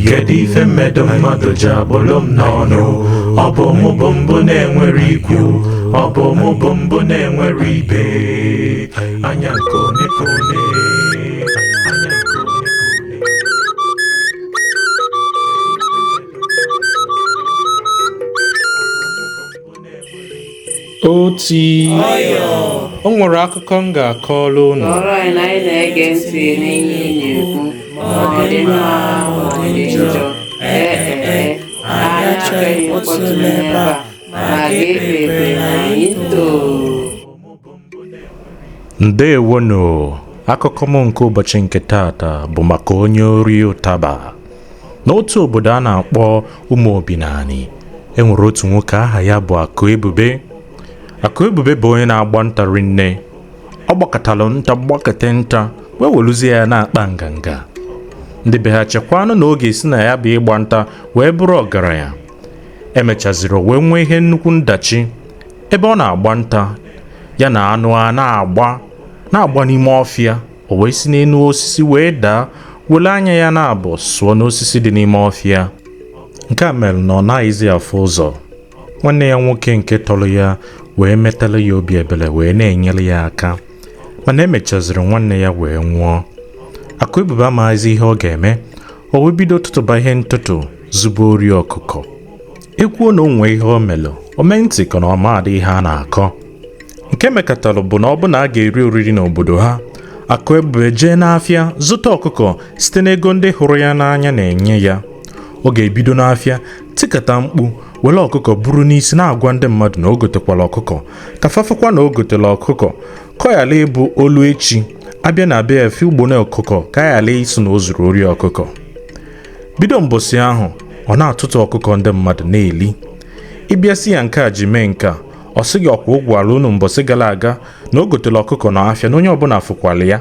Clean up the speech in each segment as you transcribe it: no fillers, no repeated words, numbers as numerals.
kedu ife mmedo mmadụ ji agbụlụ m n'ọnụ ọ bụ mụ bụ mbụ na-enwere ikwu ọ bụ mụ bụ mbụ na-enwere ibe anya nke one ka one anya nke one ka one oti o nwere akụkọ m ga-akọrọ unu ọrụ anyị na anyị na-ege ntị n'ihe ị na-ekwu ma ọ dị mma ma ọ dị njọ anyị achọghị mkpọtụ n'ebe a ma ga-ekpe ekpe na anyị too. Ndewonu, akụkọ m nke ụbọchị nke taata bụ maka onye ori ụtaba. N'otu obodo a na-akpọ Umuobinani, enwere otu nwoke aha ya bụ Akuebube. Akuebube bụ onye na-agba nta rinne. Ọ gbakọtalụ nta gbakọte nta wee weluzie ya na-akpa nganga. Ndị be ha chekwanụ na oge si na ya bụ ịgba nta wee bụrụ ọgaranya. Emechaziri wee nwee ihe nnukwu ndachi ebe ọ na-agba nta ya na anụ a na-agba n'ime ọfịa. O wee si n'elu osisi wee daa wele anya ya na-abụ sụọ n'osisi dị n'ime ọfịa. Nke a mere na ọ naghịzi afụ ụzọ. Nwanne ya nwoke nke tọrọ ya wee metala ya obi ebere wee na-enyere ya aka, mana emechaziri nwanne ya wee nwụọ. Akuebube amaghịzi ihe ọ ga-eme. O wee bido tụtụba ihe ntụtụ zụba ori ọkụkọ. Ekwuo na o nwee ihe o melụ, o mee ntị ka na ọ maadị ihe a na-akọ. Nke mekatalụ bụ na ọ bụ na a ga-eri oriri n'obodo ha, Akuebube jee n'afịa zụta ọkụkọ site n'ego ndị hụrụ ya n'anya na-enye ya. Ọ ga-ebido n'afịa tikata mkpu were ọkụkọ buru n'isi na-agwa ndị mmadụ na o gotekwala ọkụkọ ka fafakwa na o gotela ọkụkọ ka ọ ghara ịbụ olu echi abịa na abịa efe ugbo na ọkụkọ ka a ghara isi na o zuru ori ọkụkọ. Bido mbọsị ahụ ọ na-atụtụ ọkụkọ ndị mmadụ na-eli. Ịbịasị ya nke a ji mee nke a, ọ sị gị ọkwa ụgwọ ala unu mbọsị gara aga na o gotela ọkụkọ n'afịa na onye ọbụla fụkwala ya.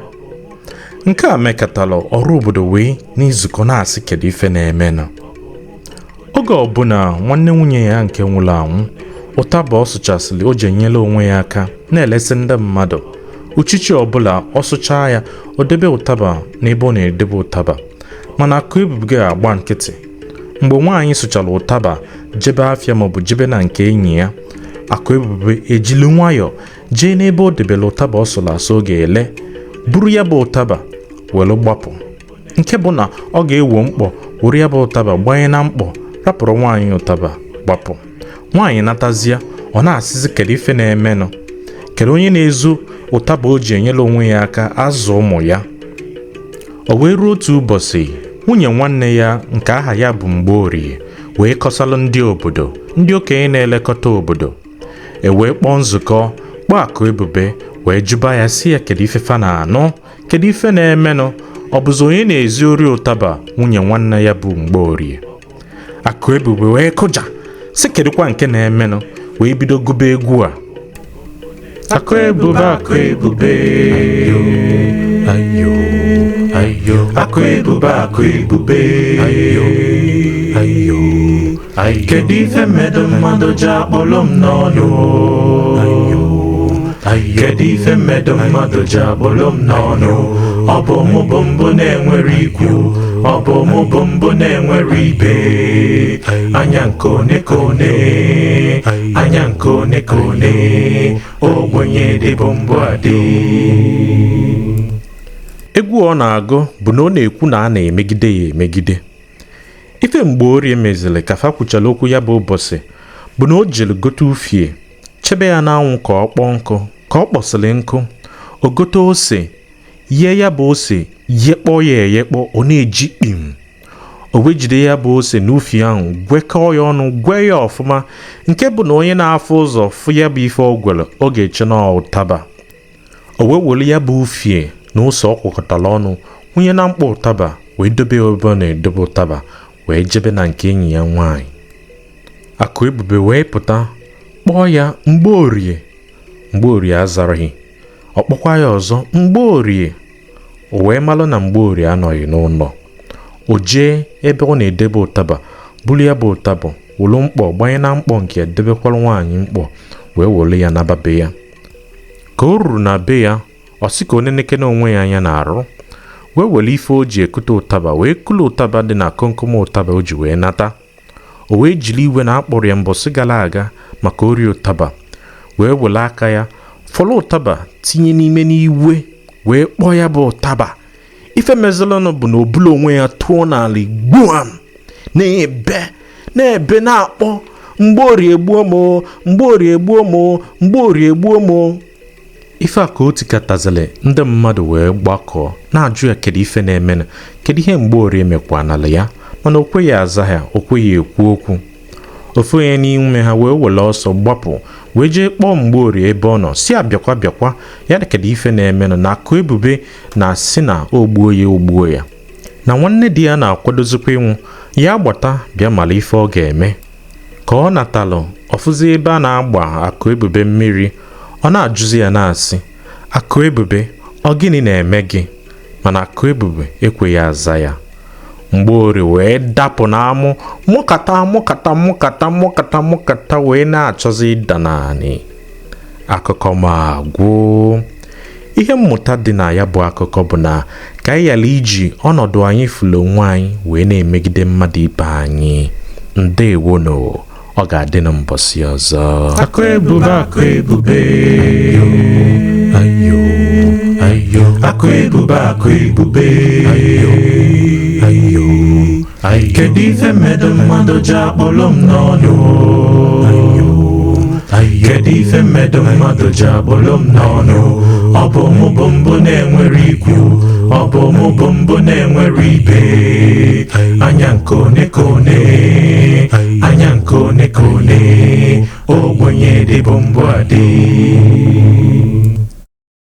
Nke a mekọtalụ ọrụ obodo wee n'izukọ na-asị kedu ife na-emenụ. Oge ọbụla nwanne nwunye ya nke nwụrụ anwụ, ụtaba ọ sụchasịrị o ji enyela onwe ya aka na-elesi ndị mmadụ. Uchichi ọbụla ọ sụchaa ya o debe ụtaba n'ebe ọ na-edebe ụtaba, mana Akuebube ga-agba nkịtị. Mgbe nwaanyị sụchara ụtaba jebe afịa maọbụ jebe na nke enyi ya, Akuebube ejili nwayọọ jee n'ebe o debere ụtaba ọ sụrụ asụ oge ele buru ya bụ ụtaba were gbapụ. Nke bụ na ọ ga-ewo mkpọ were ya bụ ụtaba gbanye na mkpọ rapụrụ nwaanyị ụtaba gbapụ. Nwaanyị natazịa ọ na-asịzi kedu ife na-emenụ, kedu onye na-ezu ụtaba o ji enyela onwe ya aka azụ ụmụ ya. O wee ruo otu ụbọchị, nwunye nwanne ya nke aha ya bụ Mgborie wee kọsalụ ndị obodo, ndị okenye na-elekọta obodo. E wee kpọọ nzukọ kpọọ Akuebube wee jụba ya si ya kedu ife fa na-anụ, kedu ife na-emenụ, ọ bụzi onye na-ezi ori ụtaba nwunye nwanne ya bụ Mgborie. Akuebube wee kụja si kedụkwa nke na-emenụ wee bido gụba egwu a. Akuebube Akuebube ayo ayo Akuebube Akuebube ayo ayo ayo kedu ife mmedo mmadụ ji akpọlụ m n'ọnụ ayo ayo kedu ife mmedo mmadụ ji akpọlụ m n'ọnụ ọ bụ mụ bụ mbụ na-enwere ikwu ọ bụ mụ bụ mbụ na-enwere ibe anya nke one ka one anya nke one ka one ogbenye dịbụ mbụ adị. Egwu ọ na-agụ bụ na ọ na-ekwu na a na-emegide ya emegide. Ife Mgborie mezili ka fa kwuchara okwu ya bụ ụbọchị bụ na o jiri gote ufie chebe ya n'anwụ ka ọ kpọọ nkụ. Ka ọ kpọsịrị nkụ, o gote ose yie ya bụ ose yekpọ ya eyekpọ, ọ na-eji kpim. O wee jide ya bụ ose n'ufie ahụ gwekọọ ya ọnụ gwe ya ọfụma, nke bụ na onye na-afụ ụzọ fụ ya bụ ife ọ gwere ọ ga-eche na ụtaba. O wee were ya bụ ufie na ose ọ kwakọtara ọnụ nwunye na mkpọ ụtaba wee dobe ya ebe ọ na-edobe ụtaba wee jebe na nke enyi ya nwaanyị. Akuebube wee pụta kpọọ ya Mgborie. Mgborie azaraghị. Ọ kpọkwa ya ọzọ Mgborie. O wee malụ na Mgborie anọghị n'ụlọ. O jee ebe ọ na-edebe ụtaba buru ya bụ ụtaba wolu mkpọ gbanye na mkpọ nke debekwara nwaanyị mkpọ wee wolu ya na be ya. Ka o ruru na be ya, ọ sị ka oneneke na onwe ya anya na-arụ wee were ife o ji ekute ụtaba wee kụlụ ụtaba dị na komkom ụtaba o ji wee nata. O wee jiri iwe na akpọrọ ya mbọsị gara aga maka ori ụtaba wee were aka ya fọrọ ụtaba tinye n'ime n'iwe wee kpọọ ya bụ ụtaba. Ife mezolonụ bụ na obula onwe ya tụọ n'ala gbuam na-ebe na-akpọ Mgborie gbuo mo, Mgborie gbuo mo, Mgborie gbuo mo. Ife a ka o tikatazile ndị mmadụ wee gbakọọ na-ajụ ya kedu ife na-eme, kedu ihe Mgborie mekwa n'ala ya, mana o kweghị aza ha, o kweghị ekwu okwu. Ofu onye n'ime ha wee were ọsọ gbapụ wee jee kpọọ Mgborie ebe ọ nọ si abịakwa ya na kedu ife na-eme na Akuebube na-asị na ogbuo ya na nwanne di ya na-akwadozikwa ịnwụ ya gbata bịa mara ife ọ ga-eme. Ka ọ natalụ ọfụzi ebe a na-agba Akuebube mmiri, ọ na-ajụzi ya na-asị, Akuebube, ọ gịnị na-eme gị? Mana Akuebube ekweghị aza ya. Mgborie wee dapụ n'amụ mụkata wee na-achọzi ịda naanị. Akụkọ ma gwụ. Ihe mmụta dị na ya bụ akụkọ bụ na ka anyị ghara iji ọnọdụ anyị fụlụ onwe anyị wee na-emegide mmadụ ibe anyị. Ndewonu, ọ ga-adị na mbọsị ọzọ. Akuebube, Akuebube, ayo, Akuebube, Akuebube, ayo. Kedu ife mmedo mmadụ ji akpọrọ m n'ọnụ? Kedu ife mmedo mmadụ ji akpọrọ m n'ọnụ? Ọ bụ mụ bụ mbụ na-enwere ikwu, ọ bụ mụ bụ mbụ na-enwere ibe. Anya nke one ka one, anya nke one ka one, ogbenye dị bụ mbụ adị.